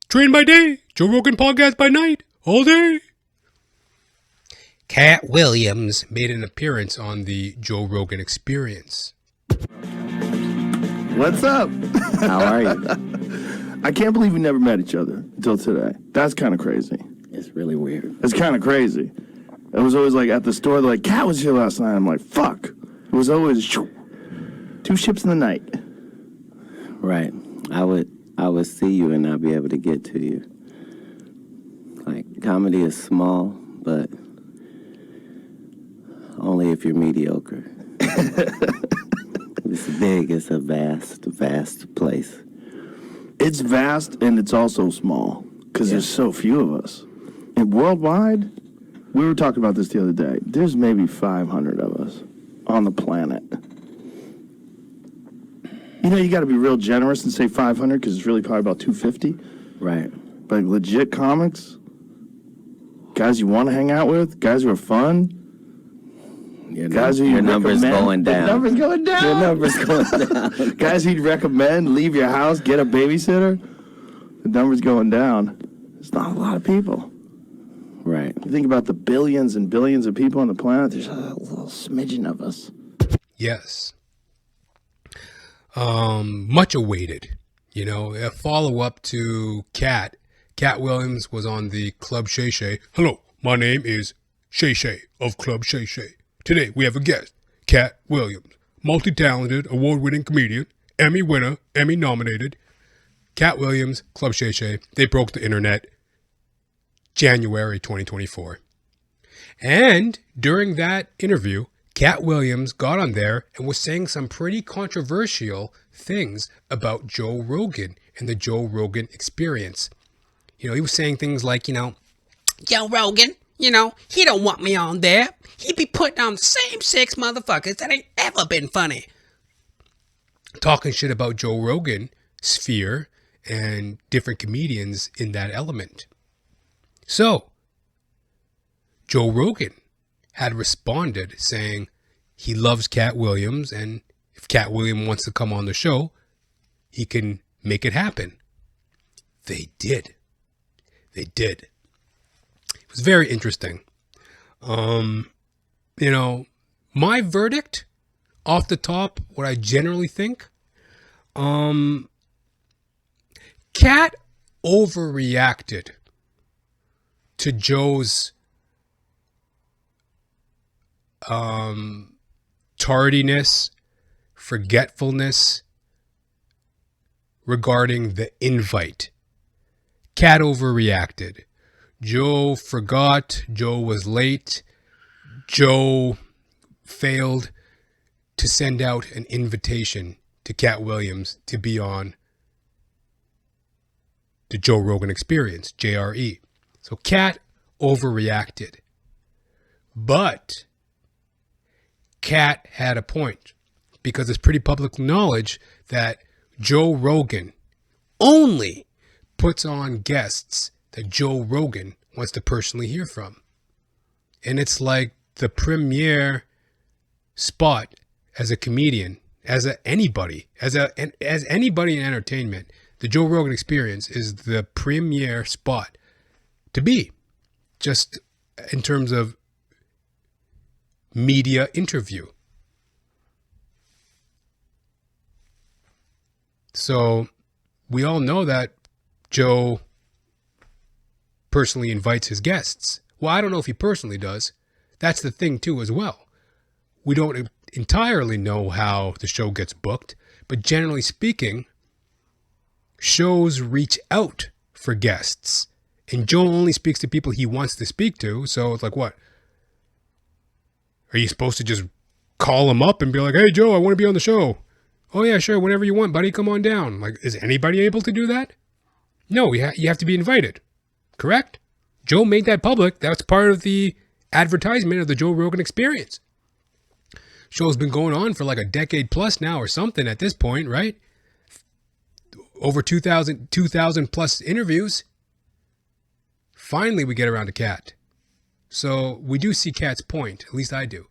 train by day, Joe Rogan podcast by night, all day. Katt Williams made an appearance on the Joe Rogan Experience. What's up? How are you? I can't believe we never met each other until today. That's kind of crazy. It's really weird. It's kind of crazy. It was always like at the store, they're like, Katt was here last night. I'm like, fuck. It was always two ships in the night. Right. I would see you and not be able to get to you. Like, comedy is small, but only if you're mediocre. It's big. It's a vast, vast place. It's vast and it's also small because there's so few of us. And worldwide, we were talking about this the other day. There's maybe 500 of us on the planet. You know, you got to be real generous and say 500 because it's really probably about 250. Right. But legit comics, guys you want to hang out with, guys who are fun. Your number's going down. Your number's going down. Your number's going down. Guys you'd recommend, leave your house, get a babysitter. The number's going down. It's not a lot of people. Right. You think about the billions and billions of people on the planet, there's a little smidgen of us. Yes. Much awaited. You know, a follow-up to Katt. Katt Williams was on the Club Shay Shay. Hello, my name is Shay Shay of Club Shay Shay. Today we have a guest, Katt Williams, multi-talented, award-winning comedian, Emmy winner, Emmy nominated. Katt Williams, Club Shay Shay. They broke the internet January 2024. And during that interview, Katt Williams got on there and was saying some pretty controversial things about Joe Rogan and the Joe Rogan Experience. You know, he was saying things like, Joe Rogan, he don't want me on there. He be putting on the same six motherfuckers that ain't ever been funny. Talking shit about Joe Rogan sphere and different comedians in that element. So, Joe Rogan had responded saying he loves Katt Williams, and if Katt Williams wants to come on the show, he can make it happen. They did. It was very interesting. My verdict off the top, what I generally think, Katt overreacted to Joe's tardiness, forgetfulness regarding the invite. Katt overreacted. Joe forgot. Joe was late. Joe failed to send out an invitation to Katt Williams to be on the Joe Rogan Experience, JRE. So Katt overreacted. But Katt had a point, because it's pretty public knowledge that Joe Rogan only puts on guests that Joe Rogan wants to personally hear from. And it's like the premier spot as a comedian, as anybody in entertainment. The Joe Rogan Experience is the premier spot to be, just in terms of media interview. So we all know that Joe personally invites his guests. Well, I don't know if he personally does. That's the thing too as well. We don't entirely know how the show gets booked, but generally speaking, shows reach out for guests. And Joe only speaks to people he wants to speak to. So it's like, what? Are you supposed to just call him up and be like, hey, Joe, I want to be on the show? Oh, yeah, sure. Whenever you want, buddy, come on down. Like, is anybody able to do that? No, you have to be invited. Correct? Joe made that public. That's part of the advertisement of the Joe Rogan Experience. Show's been going on for like a decade plus now or something at this point, right? Over 2,000 plus interviews. Finally, we get around to Katt. So we do see Katt's point. At least I do.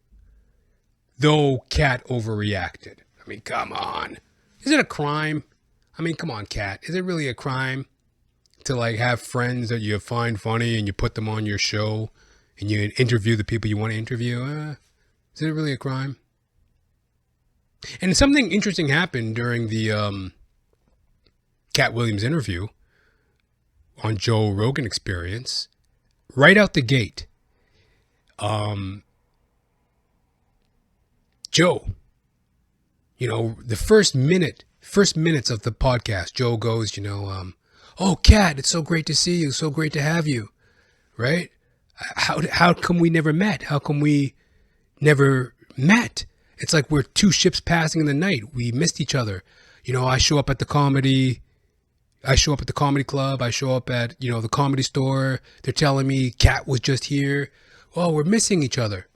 Though Katt overreacted. I mean, come on. Is it a crime? I mean, come on, Katt. Is it really a crime to like have friends that you find funny and you put them on your show and you interview the people you want to interview? Is it really a crime? And something interesting happened during the Katt Williams interview on Joe Rogan Experience. Right out the gate, Joe, the first minutes of the podcast, Joe goes, oh, Katt, it's so great to see you. So great to have you. Right? How come we never met? How come we never met? It's like we're two ships passing in the night. We missed each other. I show up at the comedy club. I show up at, the Comedy Store. They're telling me Katt was just here. Oh, we're missing each other.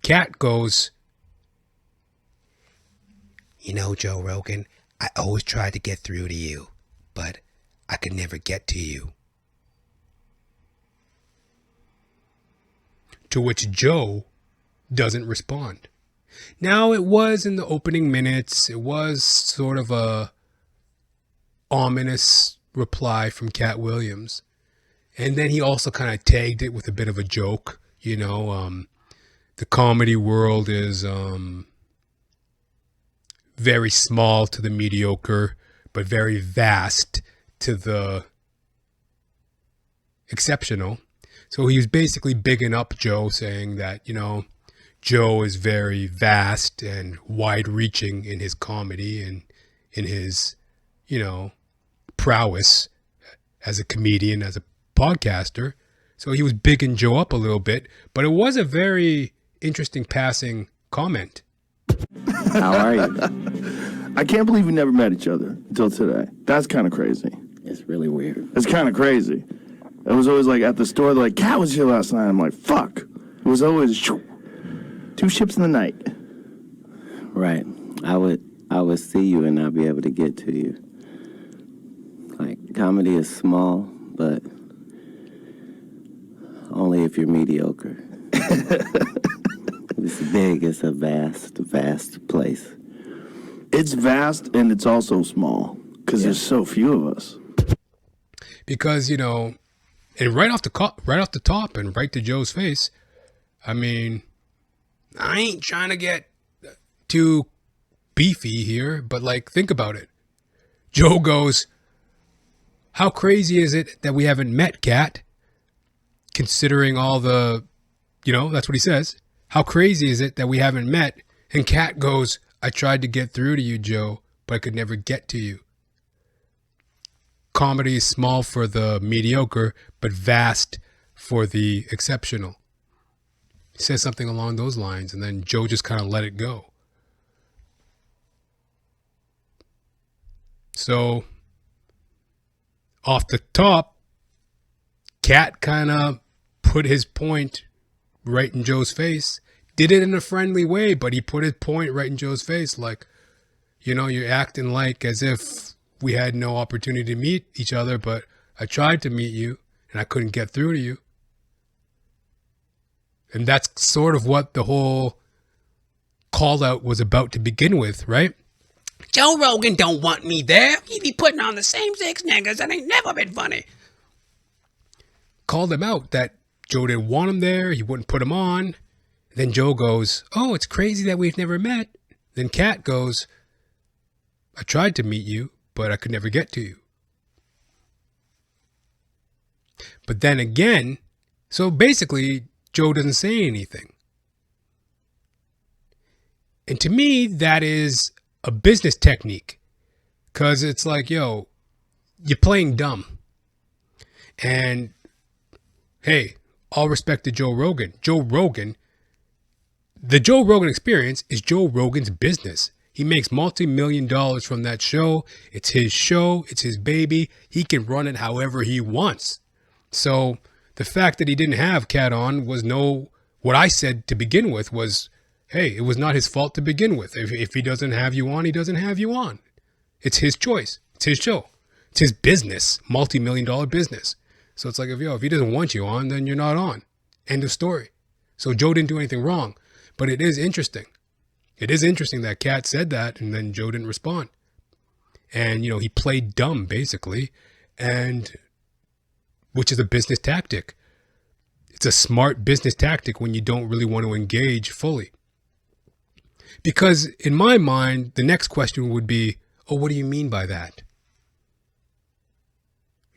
Katt goes, Joe Rogan, I always tried to get through to you, but I could never get to you. To which Joe doesn't respond. Now, it was in the opening minutes. It was sort of a ominous reply from Katt Williams. And then he also kind of tagged it with a bit of a joke. The comedy world is very small to the mediocre, but very vast to the exceptional. So he was basically bigging up Joe, saying that, Joe is very vast and wide-reaching in his comedy and in his, prowess as a comedian, as a podcaster. So he was bigging Joe up a little bit, but it was a very interesting passing comment. How are you? I can't believe we never met each other until today. That's kind of crazy. It's really weird. It's kind of crazy. It was always like at the store, they're like, Katt was here last night. I'm like, fuck. It was always two ships in the night. Right. I would see you and not be able to get to you. Like, comedy is small, but only if you're mediocre. It's big. It's a vast, vast place. It's vast and it's also small because there's so few of us. Because, and right off the top and right to Joe's face, I mean, I ain't trying to get too beefy here, but like, think about it. Joe goes, how crazy is it that we haven't met, Katt? Considering all the, that's what he says. How crazy is it that we haven't met? And Katt goes, I tried to get through to you, Joe, but I could never get to you. Comedy is small for the mediocre, but vast for the exceptional. He says something along those lines, and then Joe just kind of let it go. So, off the top, Katt kind of put his point right in Joe's face. Did it in a friendly way, but he put his point right in Joe's face. Like, you're acting like as if we had no opportunity to meet each other, but I tried to meet you and I couldn't get through to you. And that's sort of what the whole call out was about to begin with, right? Joe Rogan don't want me there. He be putting on the same 6 niggas that ain't never been funny. Called him out that Joe didn't want him there. He wouldn't put him on. Then Joe goes, oh, it's crazy that we've never met. Then Katt goes, I tried to meet you, but I could never get to you. But then again, so basically, Joe doesn't say anything. And to me, that is a business technique. Because it's like, you're playing dumb. And, hey, all respect to Joe Rogan. The Joe Rogan Experience is Joe Rogan's business. He makes multi-million dollars from that show. It's his show. It's his baby. He can run it however he wants. So the fact that he didn't have Katt on was what I said to begin with was, hey, it was not his fault to begin with. If he doesn't have you on, he doesn't have you on. It's his choice. It's his show. It's his business, multi-million dollar business. So it's like, if he doesn't want you on, then you're not on. End of story. So Joe didn't do anything wrong. But it is interesting. It is interesting that Katt said that and then Joe didn't respond. And, he played dumb, basically. and which is a business tactic. It's a smart business tactic when you don't really want to engage fully. Because in my mind, the next question would be, oh, what do you mean by that?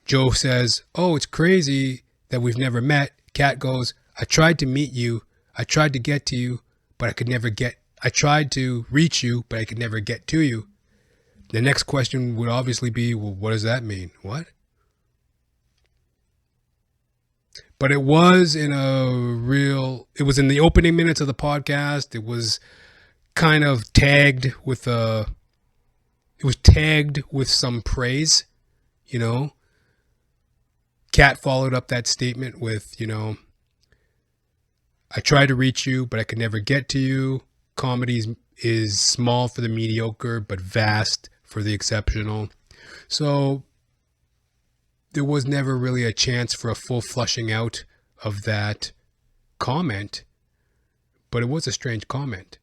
Joe says, oh, it's crazy that we've never met. Katt goes, I tried to meet you. I tried to get to you, but I tried to reach you, but I could never get to you. The next question would obviously be, well, what does that mean? What? But it was in the opening minutes of the podcast. It was kind of tagged with some praise, you know. Katt followed up that statement with, you know, I tried to reach you, but I could never get to you. Comedy is small for the mediocre, but vast for the exceptional. So there was never really a chance for a full flushing out of that comment, but it was a strange comment,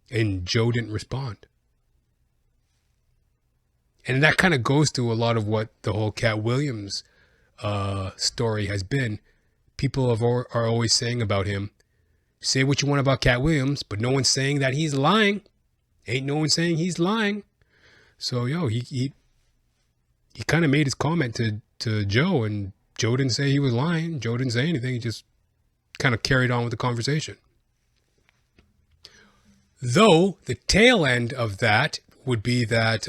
and Joe didn't respond. And that kind of goes to a lot of what the whole Katt Williams story has been. People are always saying about him, say what you want about Katt Williams, but no one's saying that he's lying. Ain't no one saying he's lying. So, he kind of made his comment to Joe, and Joe didn't say he was lying. Joe didn't say anything. He just kind of carried on with the conversation. Though the tail end of that would be that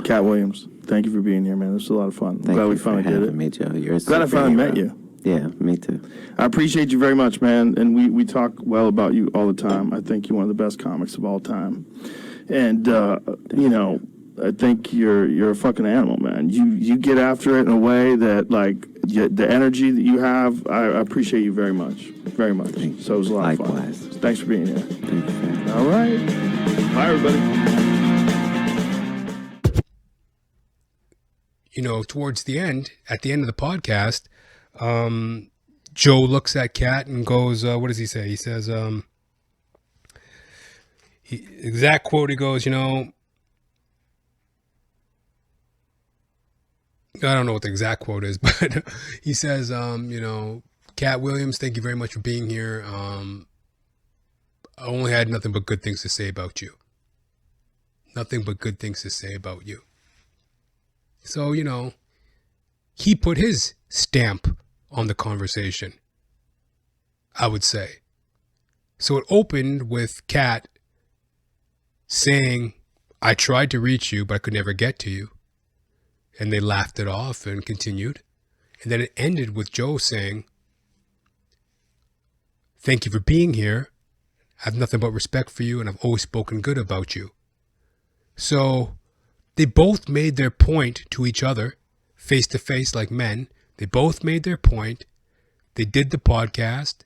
Katt Williams, thank you for being here, man. This was a lot of fun. I'm glad we finally did it. Me, Joe. You're a glad I finally met you. Yeah, me too. I appreciate you very much, man. And we talk well about you all the time. I think you're one of the best comics of all time. And, I think you're a fucking animal, man. You get after it in a way that, like, the energy that you have, I appreciate you very much. Very much. So it was a lot of fun. Likewise. Thanks for being here. Thank you. All right. Bye, everybody. You know, towards the end, at the end of the podcast, Joe looks at Katt and goes, what does he say? He says, exact quote, he goes, you know, I don't know what the exact quote is, but he says, Katt Williams, thank you very much for being here. I only had nothing but good things to say about you. Nothing but good things to say about you. So, he put his stamp on the conversation, I would say. So it opened with Katt saying, I tried to reach you, but I could never get to you. And they laughed it off and continued. And then it ended with Joe saying, thank you for being here. I have nothing but respect for you, and I've always spoken good about you. So they both made their point to each other, face to face like men. They both made their point. They did the podcast.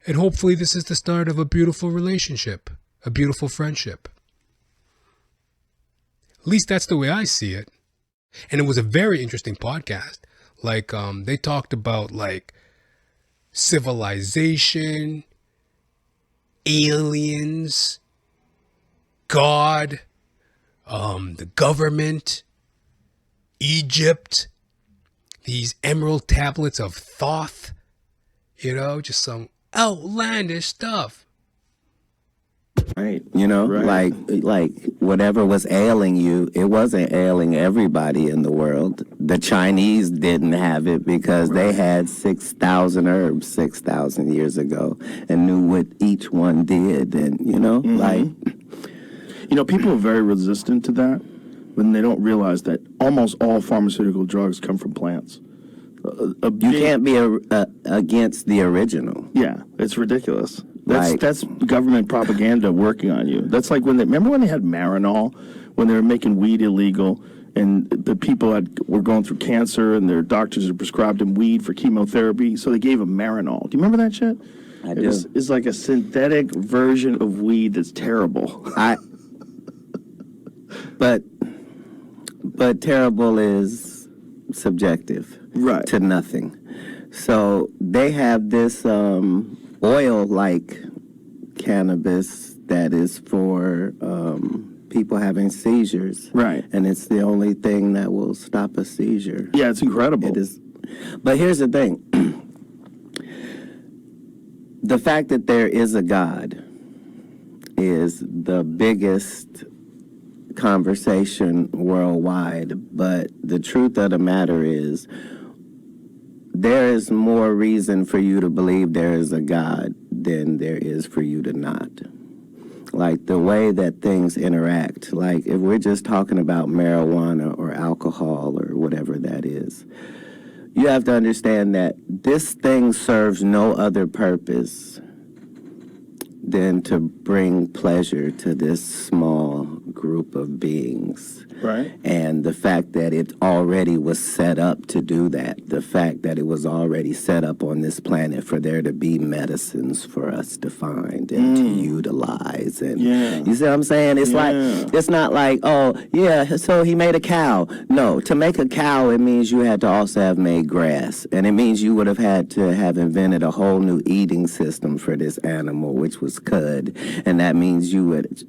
And hopefully this is the start of a beautiful relationship, a beautiful friendship. At least that's the way I see it. And it was a very interesting podcast. Like, they talked about, like, civilization, aliens, God, the government, Egypt, these emerald tablets of Thoth, just some outlandish stuff. Right. Right. Like whatever was ailing you, it wasn't ailing everybody in the world. The Chinese didn't have it because they had 6,000 herbs 6,000 years ago and knew what each one did. And, people are very resistant to that when they don't realize that almost all pharmaceutical drugs come from plants. You can't be against the original. Yeah, it's ridiculous. That's government propaganda working on you. That's like remember when they had Marinol, when they were making weed illegal, and the people were going through cancer, and their doctors had prescribed them weed for chemotherapy, so they gave them Marinol. Do you remember that shit? I do. It's like a synthetic version of weed that's terrible. But terrible is subjective, right? To nothing. So they have this oil-like cannabis that is for people having seizures. Right. And it's the only thing that will stop a seizure. Yeah, it's incredible. It is. But here's the thing. The fact that there is a God is the biggest conversation worldwide. But the truth of the matter is, there is more reason for you to believe there is a God than there is for you to not. Like the way that things interact, like if we're just talking about marijuana or alcohol or whatever that is, you have to understand that this thing serves no other purpose than to bring pleasure to this small group of beings. Right. And the fact that it already was set up to do that, the fact that it was already set up on this planet for there to be medicines for us to find and to utilize. And you see what I'm saying? It's like, it's not like, oh, yeah, so he made a cow. No, to make a cow, it means you had to also have made grass. And it means you would have had to have invented a whole new eating system for this animal, which was cud. And that means you would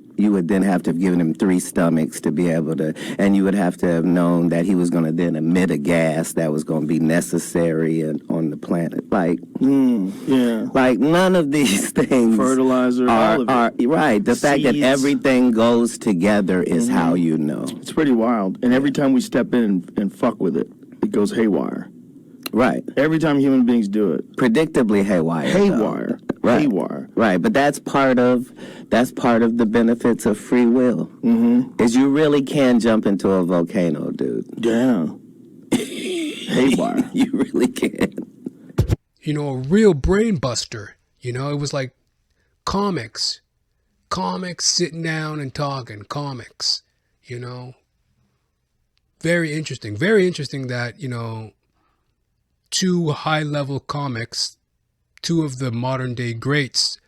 then have to have given him 3 stomachs to be able to, and you would have to have known that he was going to then emit a gas that was going to be necessary on the planet. Like, like none of these things. Fertilizer, all of it. Right. The fact that everything goes together is how you know. It's pretty wild. And every time we step in and fuck with it, it goes haywire. Right. Every time human beings do it. Predictably haywire. Haywire. Right. Haywire. Right, but that's part of the benefits of free will. Is you really can jump into a volcano, dude. Yeah. Haywire. You really can. You know, a real brain buster. You know, it was like comics. Comics sitting down and talking. Comics. You know. Very interesting. Very interesting that, you know, 2 high-level comics, 2 of the modern-day greats,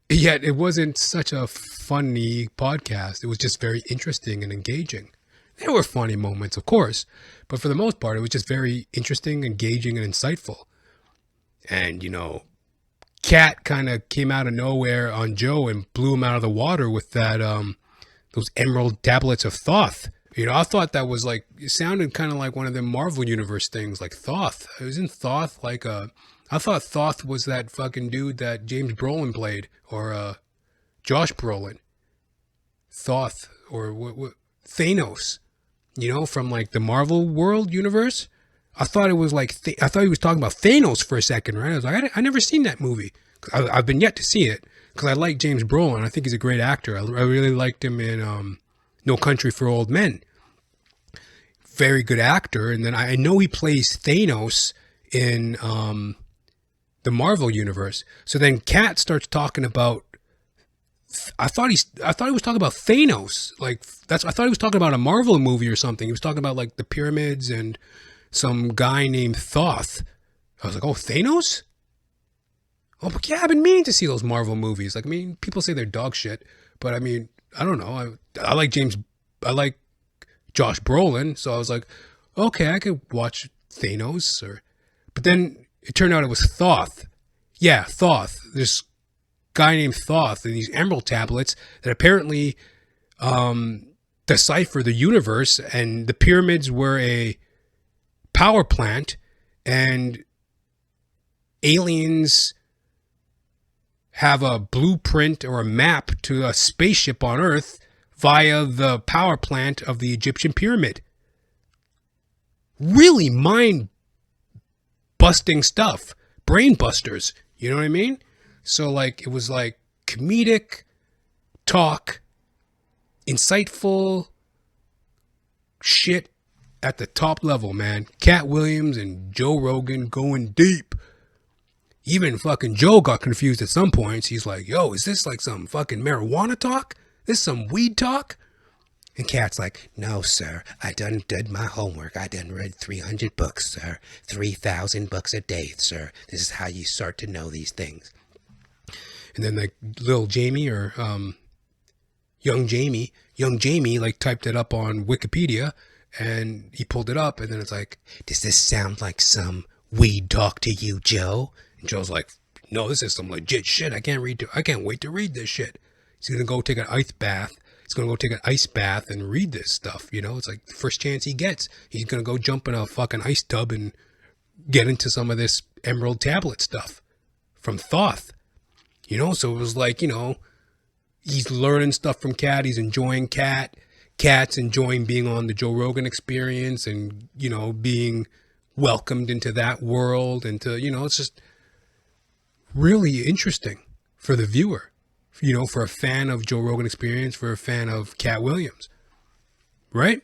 yet it wasn't such a funny podcast. It was just very interesting and engaging. There were funny moments, of course, but for the most part, it was just very interesting, engaging, and insightful. And, you know, Katt kind of came out of nowhere on Joe and blew him out of the water with that, those emerald tablets of Thoth. You know, I thought that was like, it sounded kind of like one of the Marvel Universe things, like Thoth. Isn't Thoth like I thought Thoth was that fucking dude that James Brolin played, or Josh Brolin. Thoth, or what Thanos, you know, from like the Marvel world universe. I thought it was like, I thought he was talking about Thanos for a second, right? I was like, I never seen that movie. I've been yet to see it, because I like James Brolin. I think he's a great actor. I really liked him in No Country for Old Men. Very good actor. And then I know he plays Thanos in the Marvel universe. So then Katt starts talking about, I thought he was talking about Thanos. Like I thought he was talking about a Marvel movie or something. He was talking about like the pyramids and some guy named Thoth. I was like, oh, Thanos? Oh, but yeah, I've been meaning to see those Marvel movies. Like, I mean, people say they're dog shit, but I mean, I don't know. I like Josh Brolin, so I was like, okay, I could watch Thanos. But then it turned out it was Thoth. Yeah, Thoth. This guy named Thoth and these emerald tablets that apparently decipher the universe, and the pyramids were a power plant, and aliens have a blueprint or a map to a spaceship on Earth via the power plant of the Egyptian pyramid. Really mind-busting stuff. Brain busters. You know what I mean? So, like, it was like comedic talk, insightful shit at the top level, man. Katt Williams and Joe Rogan going deep. Even fucking Joe got confused at some points. He's like, yo, is this like some fucking marijuana talk? This some weed talk? And Katt's like, no, sir. I done did my homework. I done read 300 books, sir. 3,000 books a day, sir. This is how you start to know these things. And then like little Jamie or young Jamie like typed it up on Wikipedia, and he pulled it up, and then it's like, does this sound like some weed talk to you, Joe? And Joe's like, no, this is some legit shit. I can't wait to read this shit. He's gonna go take an ice bath. he's going to go take an ice bath and read this stuff. It's like the first chance he gets, he's going to go jump in a fucking ice tub and get into some of this Emerald Tablet stuff from Thoth. So it was like, he's learning stuff from Katt. He's enjoying Katt. Katt's enjoying being on the Joe Rogan Experience and, being welcomed into that world. And it's just really interesting for the viewer, for a fan of Joe Rogan Experience, for a fan of Katt Williams. Right?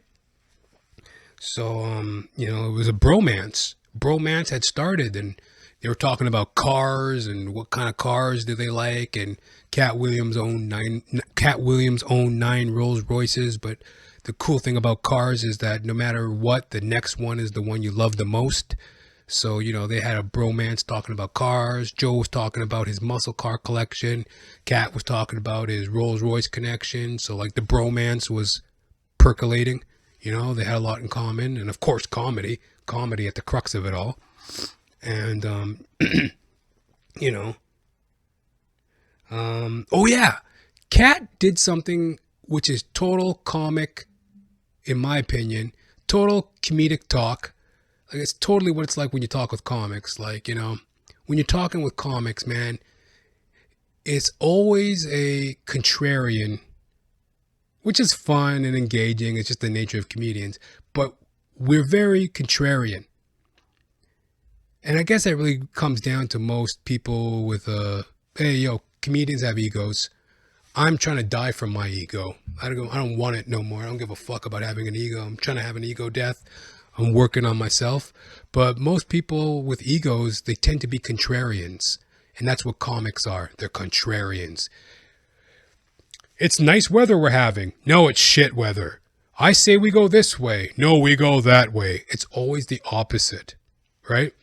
So, it was a bromance. Bromance had started, and they were talking about cars and what kind of cars do they like, and Katt Williams owned 9 Rolls Royces. But the cool thing about cars is that no matter what, the next one is the one you love the most. So, they had a bromance talking about cars. Joe was talking about his muscle car collection. Katt was talking about his Rolls Royce connection. So, like, the bromance was percolating. They had a lot in common. And, of course, comedy at the crux of it all. And, oh yeah, Katt did something which is total comic, in my opinion, total comedic talk. Like, it's totally what it's like when you talk with comics. Like, when you're talking with comics, man, it's always a contrarian, which is fun and engaging. It's just the nature of comedians, but we're very contrarian. And I guess that really comes down to most people with comedians have egos. I'm trying to die from my ego. I don't want it no more. I don't give a fuck about having an ego. I'm trying to have an ego death. I'm working on myself. But most people with egos, they tend to be contrarians. And that's what comics are. They're contrarians. It's nice weather we're having. No, it's shit weather. I say we go this way. No, we go that way. It's always the opposite, right?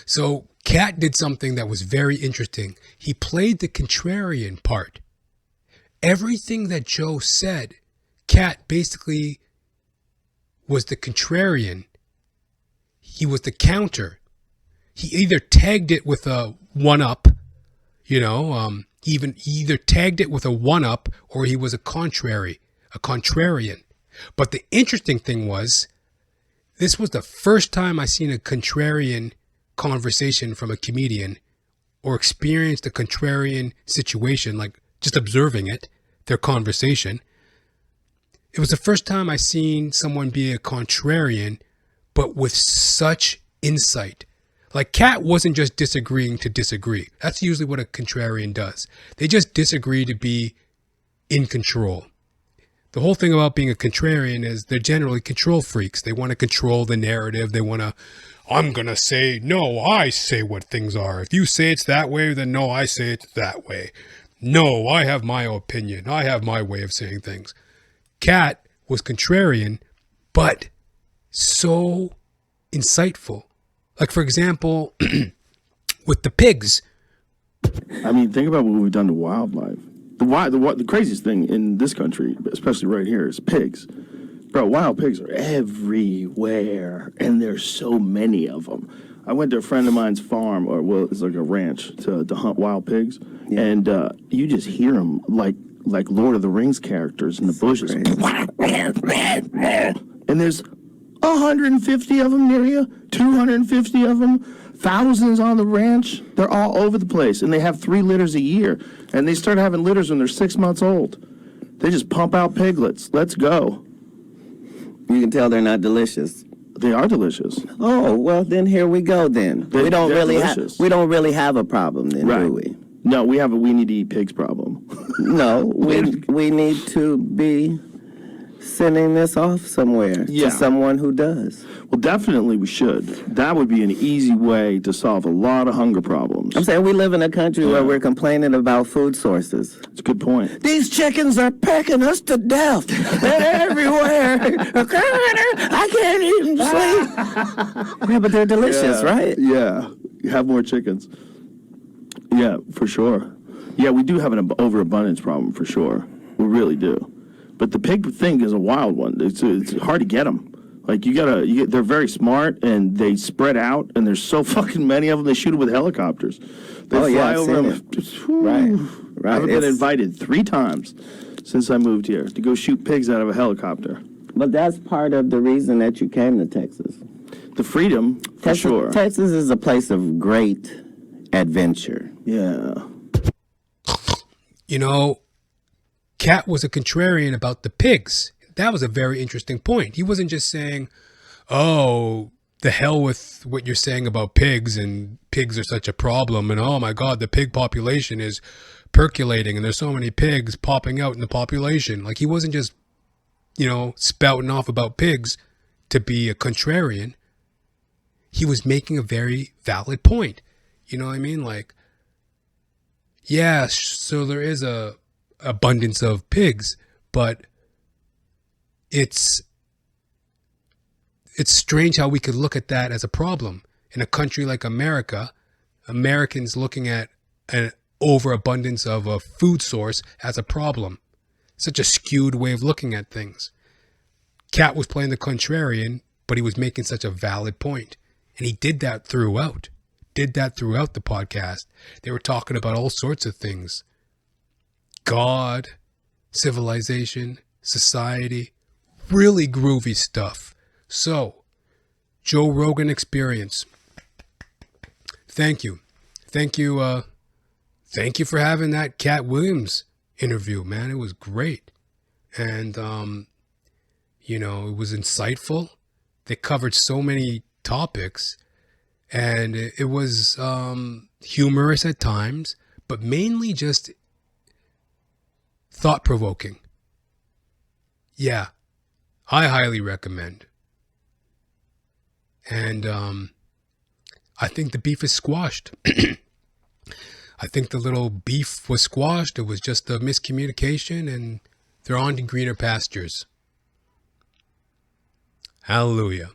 So Katt did something that was very interesting. He played the contrarian part. Everything that Joe said, Katt basically was the contrarian. He was the counter. He either tagged it with a one-up, he either tagged it with a one-up or he was a contrarian. But the interesting thing was, this was the first time I seen a contrarian conversation from a comedian or experienced a contrarian situation, like just observing it, their conversation. It was the first time I seen someone be a contrarian, but with such insight. Like, Katt wasn't just disagreeing to disagree. That's usually what a contrarian does. They just disagree to be in control. The whole thing about being a contrarian is they're generally control freaks. They want to control the narrative. They want to, I'm going to say, no, I say what things are. If you say it's that way, then no, I say it's that way. No, I have my opinion. I have my way of saying things. Katt was contrarian, but so insightful. Like, for example, with the pigs. I mean, think about what we've done to wildlife. The craziest thing in this country, especially right here, is pigs. Bro, wild pigs are everywhere, and there's so many of them. I went to a friend of mine's farm, it's like a ranch, to hunt wild pigs, and you just hear them like Lord of the Rings characters in the bushes. And there's 150 of them near you, 250 of them, thousands on the ranch. They're all over the place, and they have 3 litters a year. And they start having litters when they're 6 months old. They just pump out piglets. Let's go. You can tell they're not delicious. They are delicious. Oh, well, then here we go then. We don't really have a problem then, right. Do we? No, we have a we need to eat pigs problem. No, we need to be sending this off somewhere to someone who does. Well, definitely we should. That would be an easy way to solve a lot of hunger problems. I'm saying we live in a country where we're complaining about food sources. That's a good point. These chickens are pecking us to death. They're everywhere. I can't even sleep. Yeah, but they're delicious, right? Yeah. Have more chickens. Yeah, for sure. Yeah, we do have an overabundance problem for sure. We really do. But the pig thing is a wild one. It's hard to get them. Like, they're very smart, and they spread out, and there's so fucking many of them, they shoot them with helicopters. They fly over them. Right. I've been invited 3 times since I moved here, to go shoot pigs out of a helicopter. But that's part of the reason that you came to Texas. The freedom, for sure. Texas is a place of great adventure. Yeah. You know, Katt was a contrarian about the pigs. That was a very interesting point. He wasn't just saying, oh, the hell with what you're saying about pigs, and pigs are such a problem, and oh my God, the pig population is percolating and there's so many pigs popping out in the population. Like, he wasn't just, you know, spouting off about pigs to be a contrarian. He was making a very valid point. You know what I mean? Like, yeah, so there is a abundance of pigs, but it's strange how we could look at that as a problem in a country like America. Americans looking at an overabundance of a food source as a problem. Such a skewed way of looking at things. Katt was playing the contrarian, but he was making such a valid point. And he did that throughout. The podcast. They were talking about all sorts of things. God, civilization, society, really groovy stuff. So, Joe Rogan Experience. Thank you for having that Katt Williams interview, man. It was great. And, you know, it was insightful. They covered so many topics, and it was humorous at times, but mainly just thought-provoking. Yeah, I highly recommend. And I think the beef is squashed. I think the little beef was squashed. It was just a miscommunication, and they're on to greener pastures. Hallelujah.